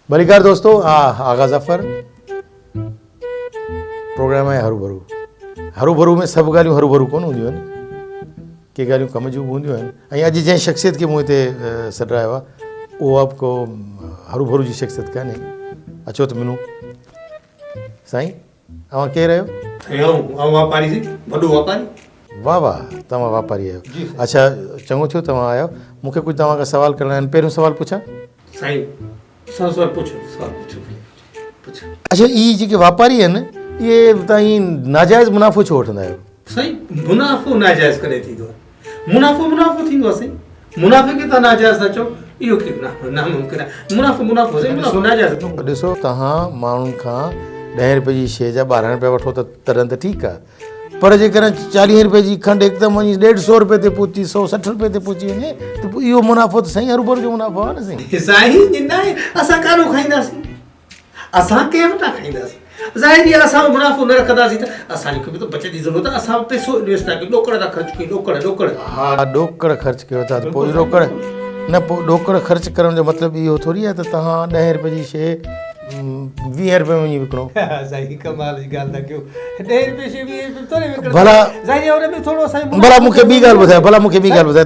भलीकार दोस्तों, आगा ज़फ़र प्रोग्राम आहे हरू भरू। हरू भरू में सब ॻाल्हियूं हरू भरू कोन हूंदियूं आहिनि, के ॻाल्हियूं कम जूं बि हूंदियूं आहिनि। ऐं अॼु जंहिं शख़्सियत खे मूं हिते सॾायो आहे उहो अब को हरू भरू जी शख़्सियत कान्हे। अचो त मिलूं। साईं, तव्हां केरु आहियो? वापारी जी, वॾो वापारी। वाह वाह, तव्हां वापारी आहियो। अच्छा, चङो थियो तव्हां आहियो। मूंखे कुझु तव्हां खां सवाल करणा आहिनि। पहिरियों सवाल पुछां? साईं सवाल पुछो। अच्छा, इहे जेके वापारी आहिनि इहे तव्हां नाजाइज़ मुनाफ़ो छो वठंदा आहियो? साईं मुनाफ़ो नाजाइज़ कॾहिं थींदो आहे? मुनाफ़ो थींदो आहे साईं। मुनाफ़े खे तव्हां नाजाइज़ था चओ, इहो के नामुमकिन आहे। मुनाफ़ो साईं, मुनाफ़ो नाजाइज़। ॾिसो, तव्हां माण्हुनि खां 10 रुपए जी शइ जा 12 रुपया वठो त तॾहिं त ठीकु आहे, पर जेकॾहिं 40 रुपए जी खंडु हिकदमि वञी 150 रुपए ते पहुची 160 रुपए ते पहुची वञे त पोइ इहो मुनाफ़ो त साईं हरू भरू जो मुनाफ़ो आहे न साईं। साईं न आहे, असां काॾो खाईंदासीं, असां कंहिं वटां खाईंदासीं? ज़ाहिरी आहे असां मुनाफ़ो न रखंदासीं त असांखे बि त बचत जी ज़रूरत आहे। असां पैसो इन्वेस्ट था कयूं, ॾोकड़ था ख़र्च कयूं, ॾोकड़। हा, ॾोकड़ ख़र्च कयो था त पोइ ॾोकड़ न, पोइ ॾोकड़ ख़र्च करण जो मतिलबु इहो थोरी आहे त तव्हां 10 रुपए जी शइ 20 रुपए में वञी विकिणो। साईं कमाल जी ॻाल्हि था कयो। 10 रुपए शइ 20 रुपए थोरे विकिणो। भला थोरो साईं भला मूंखे ॿी ॻाल्हि ॿुधायो, तव्हां मूंखे ॿी ॻाल्हि ॿुधायो,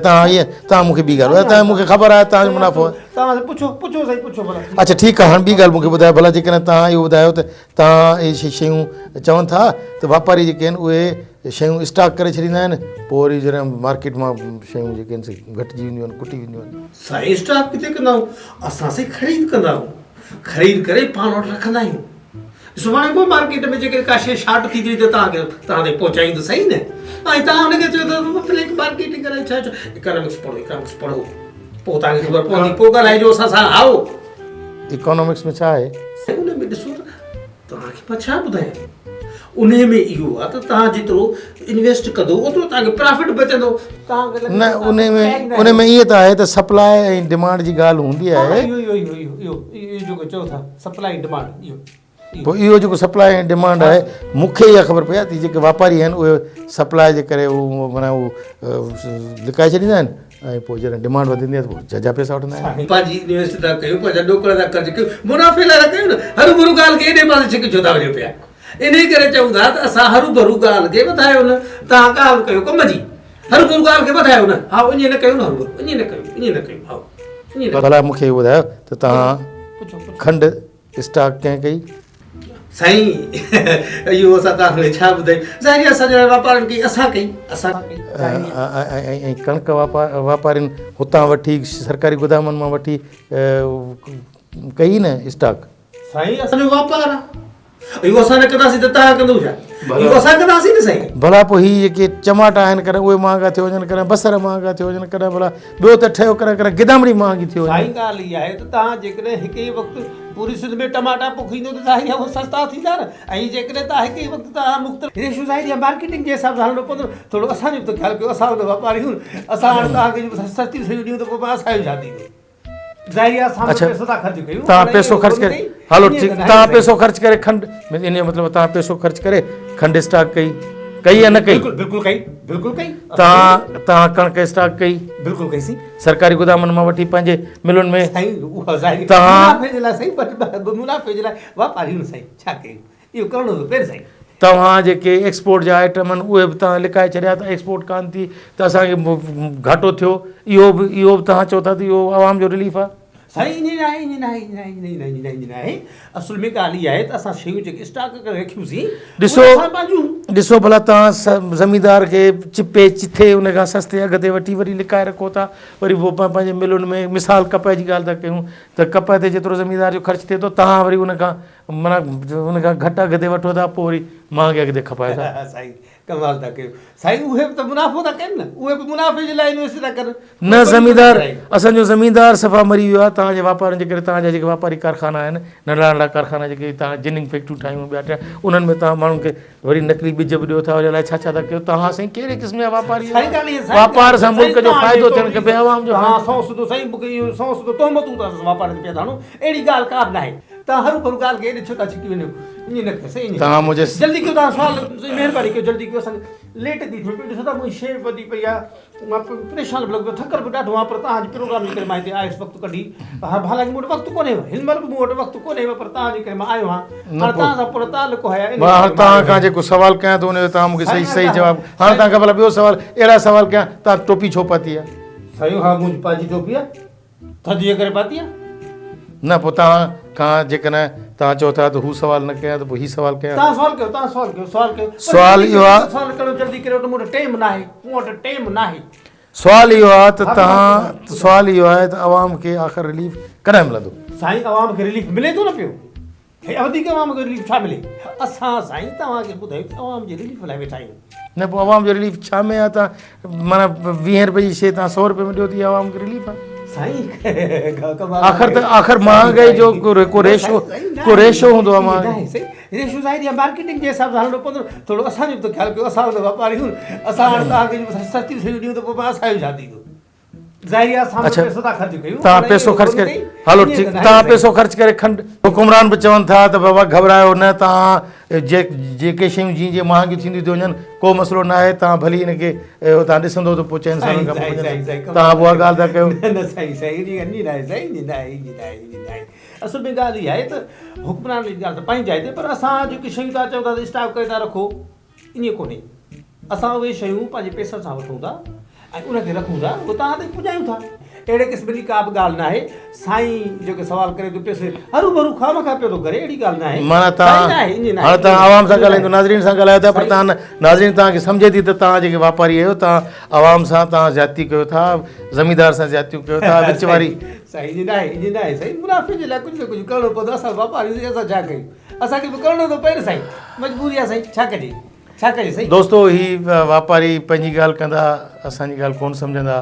तव्हां मूंखे ख़बर आहे तव्हांजो मुनाफ़ो आहे। तव्हां पुछो साईं, पुछो भला। अच्छा ठीकु आहे, हाणे ॿी ॻाल्हि मूंखे ॿुधायो भला, जेकॾहिं तव्हां इहो ॿुधायो त तव्हां इहे शयूं चवनि था त वापारी जेके आहिनि उहे शयूं स्टॉक करे छॾींदा आहिनि, पोइ वरी जॾहिं मार्केट मां शयूं जेके आहिनि घटिजी वेंदियूं आहिनि, कुटी वेंदियूं आहिनि। साईं स्टॉक किथे कंदा आहियूं असां? साईं ख़रीद कंदा आहियूं, ख़रीद करे पाण वटि रखंदा आहियूं। सुभाणे पोइ मार्केट में जेके का शइ शार्ट थी वई त तव्हां ताईं पहुचाईंदो सही न। ऐं तव्हां हुनखे चयो त मार्केटिंग करे छा इकोनॉमिक्स पढ़ो, पोइ तव्हांखे ख़बर पवंदी, पोइ ॻाल्हाइजो असां सां। आओ, इकोनॉमिक्स में छा आहे? उन में ॾिसो त तव्हांखे मां छा ॿुधायां, उन में इहो आहे त तव्हां जेतिरो इन्वेस्ट कंदो ओतिरो तव्हांखे प्रॉफिट बचंदो। न, उन में इहे त आहे त सप्लाई ऐं डिमांड जी ॻाल्हि हूंदी आहे। इहो जेको चओ था सप्लाई डिमांड, पोइ इहो जेको सप्लाई ऐं डिमांड आहे, मूंखे इहा ख़बर पई आहे त जेके वापारी आहिनि उहे सप्लाई जे करे माना लिकाए छॾींदा आहिनि, ऐं पोइ जॾहिं डिमांड वधंदी आहे त पोइ जजा पैसा वठंदा आहिनि। पंहिंजी इन्वेस्ट था कयूं, पंहिंजा ॾोकड़ था ख़र्च कयूं, मुनाफ़े लाइ था कयूं न। हरू भरू ॻाल्हि खे एॾे पासे छिके छो था वञो पिया? इन करे चऊं था त असां हरू भरू ॻाल्हि खे वधायो न, तव्हां ॻाल्हि कयो कम जी, हरू भरू ॻाल्हि खे वधायो न। हा, ईअं न कयूं न, हरू भरू ईअं न कयूं। हा, भला मूंखे इहो ॿुधायो त तव्हां खंडु स्टॉक कंहिं कई? साईं इहो असां तव्हांखे छा ॿुधायूं? ज़ाहिरी असांजे वापारनि कई, असां कई। ऐं कणिक वापारियुनि हुतां वठी सरकारी गोदामनि मां वठी कई न स्टॉक? साईं असांजो वापार आहे, इहो असां न कंदासीं त तव्हां कंदो छा? इहो असां कंदासीं न साईं। भला पोइ हीअ जेके टमाटा आहिनि कॾहिं उहे महांगा थियो वञनि, कॾहिं बसर महांगा थियो वञनि, कॾहिं भला ॿियो त ठहियो, कॾहिं गिदामड़ी महांगी थी वञे। साईं ॻाल्हि इहा आहे त तव्हां जेकॾहिं हिकु ई वक़्तु पूरी सिंध में टमाटा पोखींदो त ज़ाहिर आहे उहो सस्ता थींदा न। ऐं जेकॾहिं तव्हां हिकु ई वक़्तु तव्हां मुख़्तलिफ़ रेशो ज़ाहिर आहे मार्केटिंग जे हिसाब सां हलणो पवंदो। थोरो असांजो बि त ख़्यालु कयो, असां हुन वापारी आहियूं, असां हाणे तव्हांखे सस्ती शयूं ॾियूं त पोइ असांजो छा थींदो? ज़ाहिर आहे असां पैसो था ख़र्च कयूं। तव्हां पैसो ख़र्च करे, हलो ठीकु, तव्हां पैसो ख़र्च करे खंडु, इन जो मतिलबु तव्हां पैसो ख़र्च करे खंडु स्टॉक कई या न कई? बिल्कुलु कई। तव्हां कणिक स्टॉक कई? बिल्कुलु कईसीं। सरकारी गोदामनि मां वठी पंहिंजे मिलुनि में मुनाफ़े जे लाइ वापारियुनि साईं छा कयूं? इहो करिणो थो पए साईं। तव्हां जेके एक्सपोर्ट जा आइटम आहिनि उहे बि तव्हां लिकाए छॾिया त एक्सपोर्ट कान थी त असांखे घाटो थियो, इहो बि तव्हां चओ था त इहो आवाम जो रिलीफ आहे? साईं ईअं न आहे। असुल में ॻाल्हि इहा आहे त असां शयूं जेके स्टॉक करे रखियूंसीं, ॾिसो भला तव्हां ज़मींदार खे चिपे चिथे उन खां सस्ते अघ ते वठी वरी लिकाए रखो था, वरी पोइ पंहिंजे मिलुनि में मिसाल कपह जी ॻाल्हि था कयूं त कपह ते जेतिरो ज़मींदार जो ख़र्चु थिए थो तव्हां वरी उन खां घटि अघ ते वठो था, पोइ वरी महांगे अघ ते खपाए था। साईं कमाल था कयो साईं, उहे बि त मुनाफ़ो था कनि न, उहे बि मुनाफ़े जे लाइ इन्वेस्ट था कनि न। ज़मींदार, असांजो ज़मींदार सफ़ा मरी वियो आहे तव्हांजे वापारनि जे करे। तव्हांजा जेके वापारी कारखाना आहिनि, नंढा नंढा कारखाना जेके तव्हां जिनिंग फैक्ट्रियूं ठाहियूं ॿिया टिया, उन्हनि में तव्हां माण्हुनि खे वरी नकली ॿिज बि ॾियो था, वरी अलाए छा छा था कयो। तव्हां साईं कहिड़े क़िस्म जा वापारी? वापार सां मुल्क जो फ़ाइदो थियणु खपे, आवाम जो। हा, 100 साईं मूंखे इहो 100 तहमतूं था वापारनि ते पिया था हणो, अहिड़ी ॻाल्हि का बि न आहे। तव्हां हरू भरू ॻाल्हि खे हेॾे छो था छिकी वञो ईअं न कयो सही ईअं तव्हां मुंहिंजे जल्दी कयो तव्हां सुवाल महिरबानी कयो जल्दी कयो असांखे लेट थी थिए पई ॾिसो था मुंहिंजी शइ वधी पई आहे मां परेशान बि लॻो पियो थकल बि ॾाढो आहे पर तव्हांजे प्रोग्राम जे करे मां हिते आयुसि वक़्तु कढी हालांकि मूं वटि वक़्तु कोन्हे हिन महिल बि मूं वटि वक़्तु कोन्हे पर तव्हांजे करे मां आयो आहियां हाणे तव्हां सां पूरो तालुको आहे मां हाणे तव्हां खां जेको सवाल कयां थो उनजो तव्हां मूंखे सही सही जवाबु हाणे तव्हां खां भला ॿियो सवाल अहिड़ा सवाल कयां तव्हां टोपी छो पाती आहे साईं हा मुंहिंजी पंहिंजी टोपी आहे थधि जे करे पाती आहे न पोइ तव्हां खां जेकॾहिं तव्हां चओ था त हू सवाल न कयां त पोइ हीउ सवाल कयां तव्हां सवाल कयो सवाल इहो आहे सवाल कयो जल्दी करियो त मूं वटि टाइम न आहे मूं वटि टाइम न आहे सवाल इहो आहे त तव्हां सवाल इहो आहे त अवाम खे आख़िर रिलीफ कॾहिं मिलंदो साईं अवाम खे रिलीफ मिले थो न पियो हे वधीक अवाम खे रिलीफ छा मिले असां साईं तव्हांखे ॿुधायो त अवाम जे रिलीफ लाइ वेठा आहियूं न पोइ अवाम जो रिलीफ छा में आहे तव्हां माना 20 रुपए जी शइ तव्हां 100 रुपए में ॾियो त इहा अवाम खे रिलीफ आहे आख़िर महांगाई जो को रेशो हूंदो आहे महांगाई रेशो ज़ाहिर आहे मार्केटिंग जे हिसाब सां हलणो पवंदो थोरो असांजो बि त ख़्यालु कयो असां त वापारी आहियूं असां हाणे तव्हांखे सस्ती शयूं ॾियूं त पोइ असांजो छा थींदो ज़ाहिर आहे असां पैसो था ख़र्च कयूं तव्हां पैसो ख़र्च करे हलो ठीकु तव्हां पैसो ख़र्च करे खंड हुकुमरान बि चवनि था त बाबा घबरायो न तव्हां जेके शयूं जीअं जीअं महांगियूं थींदियूं थी वञनि को मसइलो न आहे तव्हां भली हिनखे तव्हां ॾिसंदो त पोइ चइनि सालनि खां पोइ तव्हां उहा ॻाल्हि था कयो न सही असुल में ॻाल्हि इहा आहे त हुकुमरान जी ॻाल्हि त पंहिंजी जाइ ते पर असां जेकी शयूं था चऊं था त स्टॉक करे था रखो ईअं कोन्हे असां उहे शयूं पंहिंजे पैसनि सां वठूं था ऐं उनखे रखूं था उहो तव्हां ताईं पुॼायूं था अहिड़े क़िस्म जी का बि ॻाल्हि न आहे साईं जेके सवाल करे थो पैसे हरू भरू खामखा पियो थो करे अहिड़ी ॻाल्हि न आहे माना तव्हां हाणे तव्हां आवाम सां ॻाल्हाईंदो नाज़रीन सां ॻाल्हायो था पर तव्हां नाज़रीन तव्हांखे सम्झे थी त तव्हां जेके वापारी आहियो तव्हां आवाम सां तव्हां ज़्यादती कयो था ज़मींदार सां ज़्यादतियूं कयो था विच वारी साईं जी न आहे साईं मुनाफ़े जे लाइ कुझु न कुझु करिणो पवंदो असां वापारी असां छा कयूं असांखे बि करिणो थो पए न साईं मजबूरी आहे साईं छा कजे साईं दोस्तो ही वापारी पंहिंजी ॻाल्हि कंदा असांजी ॻाल्हि कोन सम्झंदा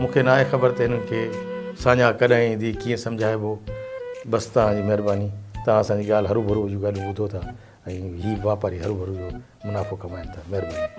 मूंखे न आहे ख़बर त हिननि खे साञा कॾहिं ईंदी कीअं सम्झाइबो बसि तव्हांजी महिरबानी तव्हां असांजी ॻाल्हि हरू भरू जूं ॻाल्हियूं ॿुधो था ऐं हीअ वापारी हरू भरू जो मुनाफ़ो कमाइनि था महिरबानी